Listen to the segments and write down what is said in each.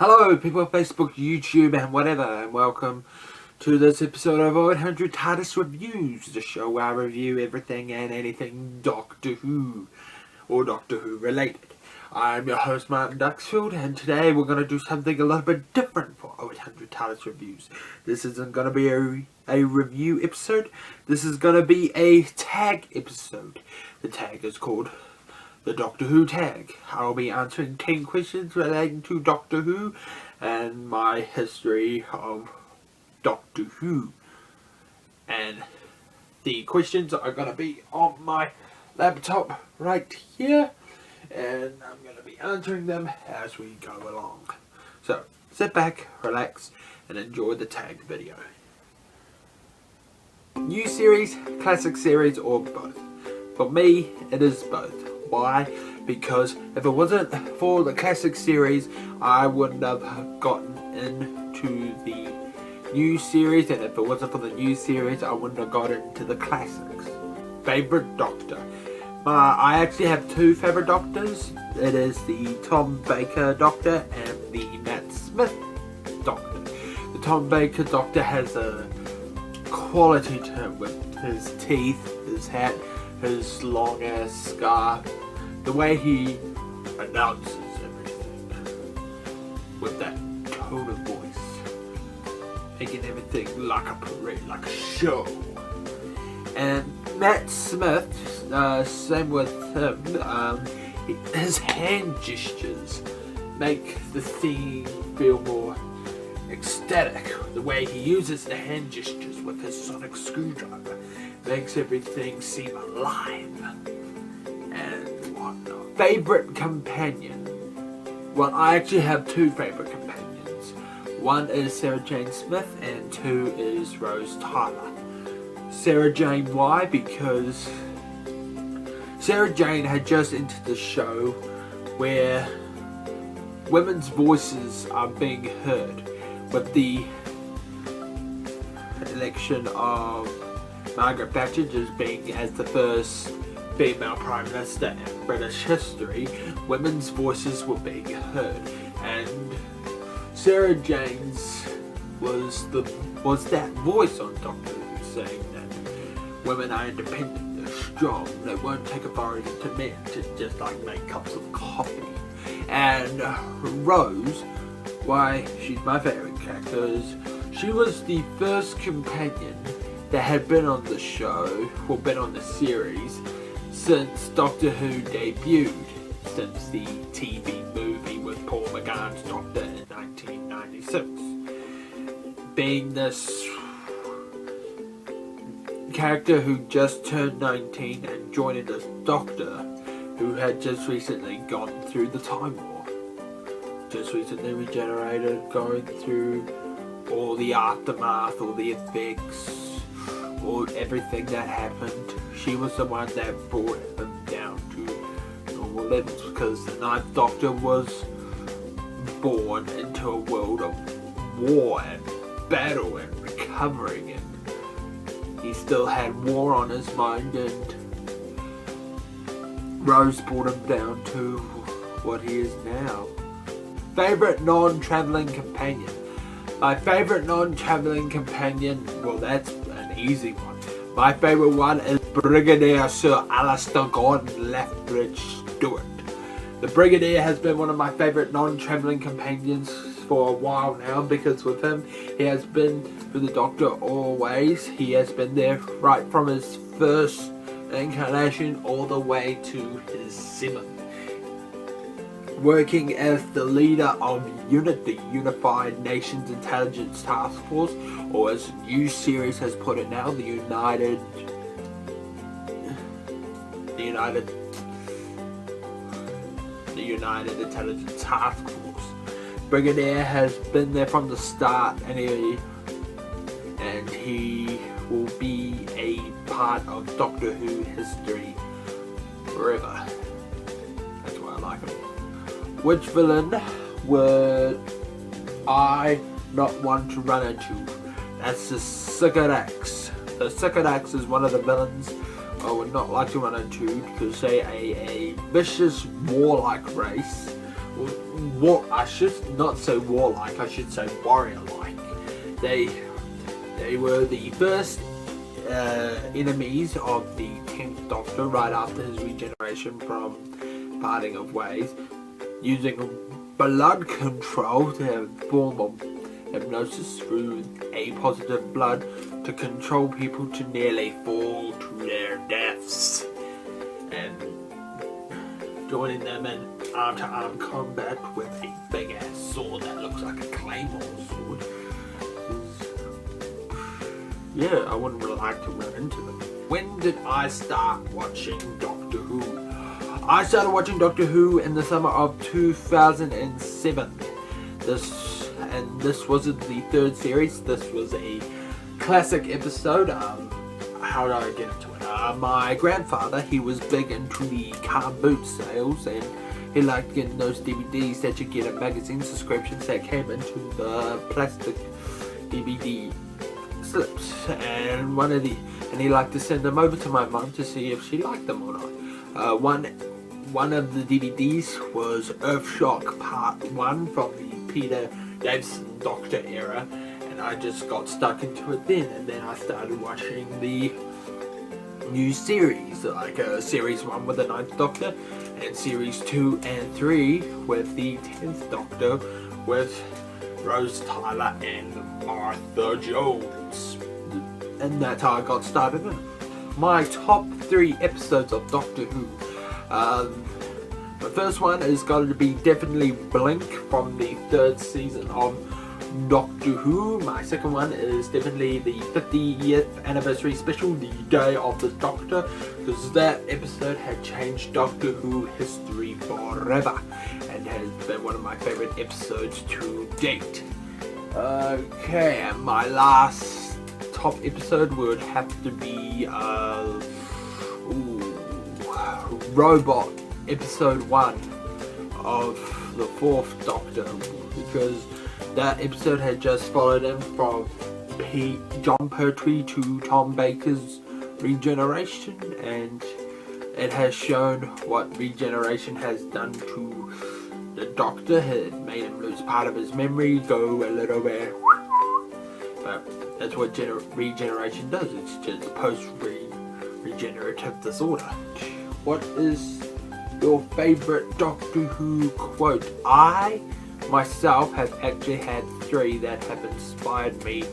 Hello people of Facebook, YouTube and whatever, and welcome to this episode of 100 Tardis Reviews, the show where I review everything and anything Doctor Who or Doctor Who related. I'm your host Martin Duxfield, and today we're going to do something a little bit different for 100 Tardis Reviews. This isn't going to be a review episode, this is going to be a tag episode. The tag is called the Doctor Who tag. I'll be answering 10 questions relating to Doctor Who and my history of Doctor Who. And the questions are going to be on my laptop right here, and I'm going to be answering them as we go along. So sit back, relax, and enjoy the tag video. New series, classic series, or both? For me, it is both. Why? Because if it wasn't for the classic series, I wouldn't have gotten into the new series, and if it wasn't for the new series, I wouldn't have got into the classics. Favorite Doctor? I actually have two favorite Doctors. It is the Tom Baker Doctor and the Matt Smith Doctor. The Tom Baker Doctor has a quality to him with his teeth, his hat, his long ass scarf, the way he announces everything with that tone of voice, making everything like a parade, like a show. And Matt Smith, same with him, his hand gestures make the theme feel more ecstatic. The way he uses the hand gestures with his sonic screwdriver makes everything seem alive and whatnot. Favorite companion? Well, I actually have two favorite companions. One is Sarah Jane Smith and two is Rose Tyler. Sarah Jane, why? Because Sarah Jane had just entered the show where women's voices are being heard with the election of Margaret Thatcher just being as the first female Prime Minister in British history. Women's voices were being heard, and Sarah Jane's was that voice on Doctor Who saying that women are independent, they're strong, they won't take authority to men to just like make cups of coffee. And Rose, why she's my favourite character, is she was the first companion that had been on the show, or been on the series, since Doctor Who debuted, since the TV movie with Paul McGann's Doctor in 1996. Being this character who just turned 19 and joined as Doctor, who had just recently gone through the Time War. Just recently regenerated, going through all the aftermath, all the effects, or everything that happened. She was the one that brought him down to normal levels, because the Ninth Doctor was born into a world of war and battle and recovering, and he still had war on his mind, and Rose brought him down to what he is now. Favorite non-travelling companion? My favorite non-travelling companion, well, that's an easy one. My favorite one is Brigadier Sir Alistair Gordon Lethbridge Stewart. The Brigadier has been one of my favorite non-travelling companions for a while now, because with him, he has been with the Doctor always. He has been there right from his first incarnation all the way to his 7th. Working as the leader of UNIT, the Unified Nations Intelligence Task Force, or as the new series has put it now, the United Intelligence Task Force. Brigadier has been there from the start, and he will be a part of Doctor Who history forever. That's why I like him. Which villain would I not want to run into? That's the Sycorax. The Sycorax is one of the villains I would not like to run into, because they are a vicious, warlike race, I should not say warlike, I should say warrior-like. They were the first enemies of the 10th Doctor right after his regeneration from parting of ways, using blood control to have a form of hypnosis through a positive blood to control people to nearly fall to their deaths, and joining them in arm-to-arm combat with a big-ass sword that looks like a claymore sword. Yeah, I wouldn't really like to run into them. When did I start watching Doctor Who? I started watching Doctor Who in the summer of 2007. This wasn't the third series. This was a classic episode. How do I get into it? My grandfather, he was big into the car boot sales, and he liked getting those DVDs that you get at magazine subscriptions that came into the plastic DVD slips, and he liked to send them over to my mum to see if she liked them or not. One of the DVDs was Earthshock Part 1 from the Peter Davison Doctor era, and I just got stuck into it then, and then I started watching the new series, like Series 1 with the 9th Doctor, and Series 2 and 3 with the 10th Doctor, with Rose Tyler and Martha Jones. And that's how I got started in. My top 3 episodes of Doctor Who. The first one is going to be definitely Blink from the 3rd season of Doctor Who. My second one is definitely the 50th anniversary special, The Day of the Doctor, because that episode had changed Doctor Who history forever and has been one of my favorite episodes to date. Okay, and my last top episode would have to be Robot Episode 1 of the 4th Doctor, because that episode had just followed him from John Pertwee to Tom Baker's regeneration, and it has shown what regeneration has done to the Doctor. It made him lose part of his memory, go a little bit, but that's what regeneration does. It's just post-regenerative disorder. What is your favorite Doctor Who quote? I myself have actually had 3 that have inspired me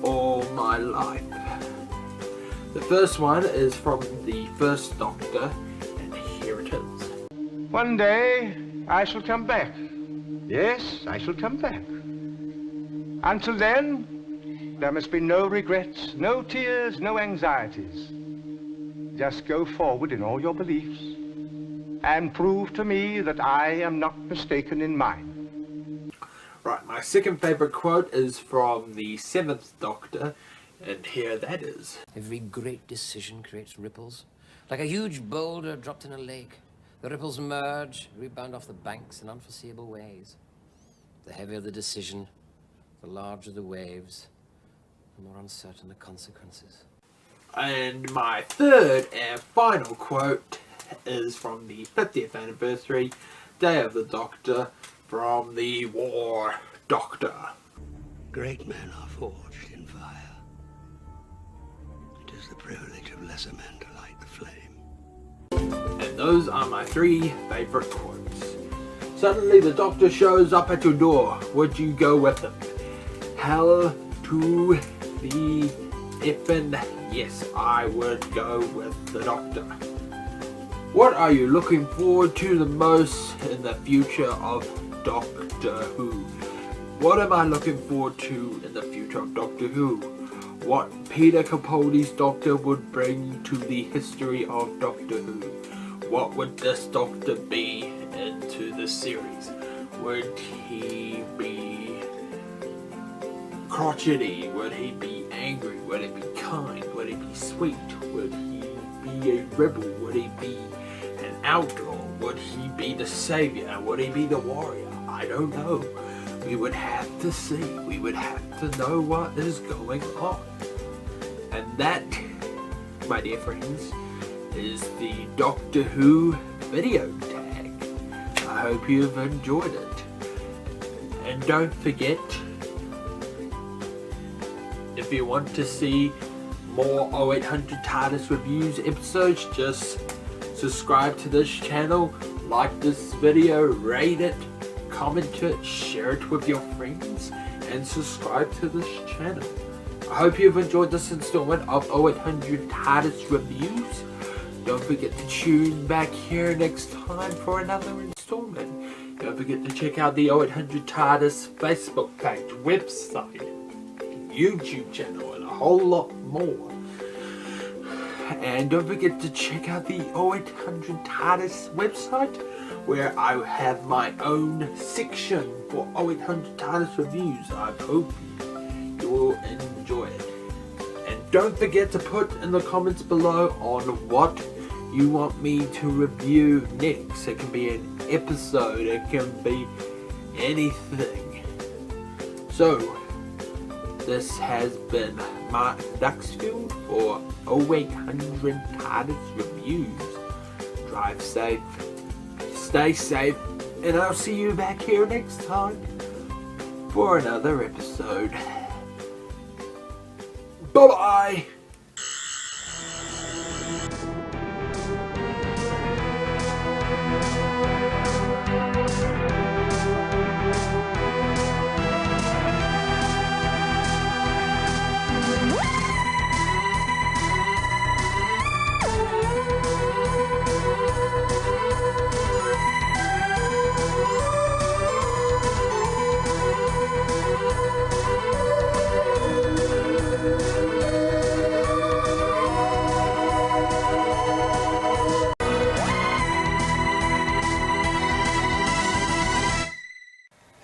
all my life. The first one is from the 1st Doctor, and here it is. One day I shall come back. Yes, I shall come back. Until then, there must be no regrets, no tears, no anxieties. Just go forward in all your beliefs and prove to me that I am not mistaken in mine. Right, my second favourite quote is from the 7th Doctor, and here that is. Every great decision creates ripples, like a huge boulder dropped in a lake. The ripples merge, rebound off the banks in unforeseeable ways. The heavier the decision, the larger the waves, the more uncertain the consequences. And my third and final quote is from the 50th anniversary Day of the Doctor, from the War Doctor. Great men are forged in fire. It is the privilege of lesser men to light the flame. And those are my 3 favourite quotes. Suddenly the Doctor shows up at your door. Would you go with him? Hell to the effing yes, I would go with the Doctor. What are you looking forward to the most in the future of Doctor Who? What am I looking forward to in the future of Doctor Who? What Peter Capaldi's Doctor would bring to the history of Doctor Who? What would this Doctor be into the series? Would he be crotchety? Would he be angry? Would he be kind? Would he be sweet? Would he be a rebel? Would he be an outlaw? Would he be the savior? Would he be the warrior? I don't know. We would have to see. We would have to know what is going on. And that, my dear friends, is the Doctor Who video tag. I hope you've enjoyed it. And don't forget, if you want to see more 0800 TARDIS reviews episodes, just subscribe to this channel, like this video, rate it, comment it, share it with your friends, and subscribe to this channel. I hope you've enjoyed this installment of 0800 TARDIS reviews. Don't forget to tune back here next time for another installment. Don't forget to check out the 0800 TARDIS Facebook page, website, YouTube channel, and a whole lot more. And don't forget to check out the 0800 TARDIS website, where I have my own section for 0800 TARDIS reviews. I hope you will enjoy it. And don't forget to put in the comments below on what you want me to review next. It can be an episode, it can be anything. So, this has been Mark Duxfield for 0800 TARDIS reviews. Drive safe, stay safe, and I'll see you back here next time for another episode. Bye bye!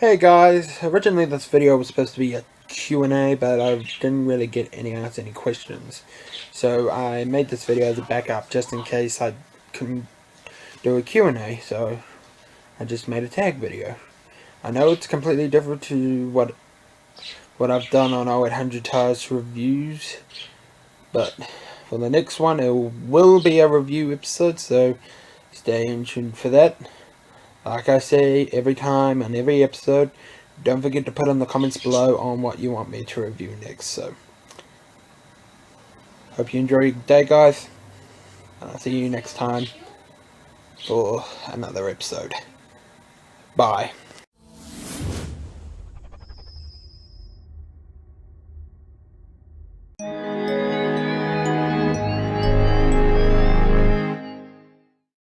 Hey guys, originally this video was supposed to be a Q&A, but I didn't really get asked any questions. So I made this video as a backup just in case I couldn't do a Q&A, so I just made a tag video. I know it's completely different to what I've done on 0800 TARDIS reviews, but for the next one it will be a review episode, so stay tuned for that. Like I say every time on every episode, don't forget to put in the comments below on what you want me to review next. So, hope you enjoy your day, guys, and I'll see you next time for another episode. Bye.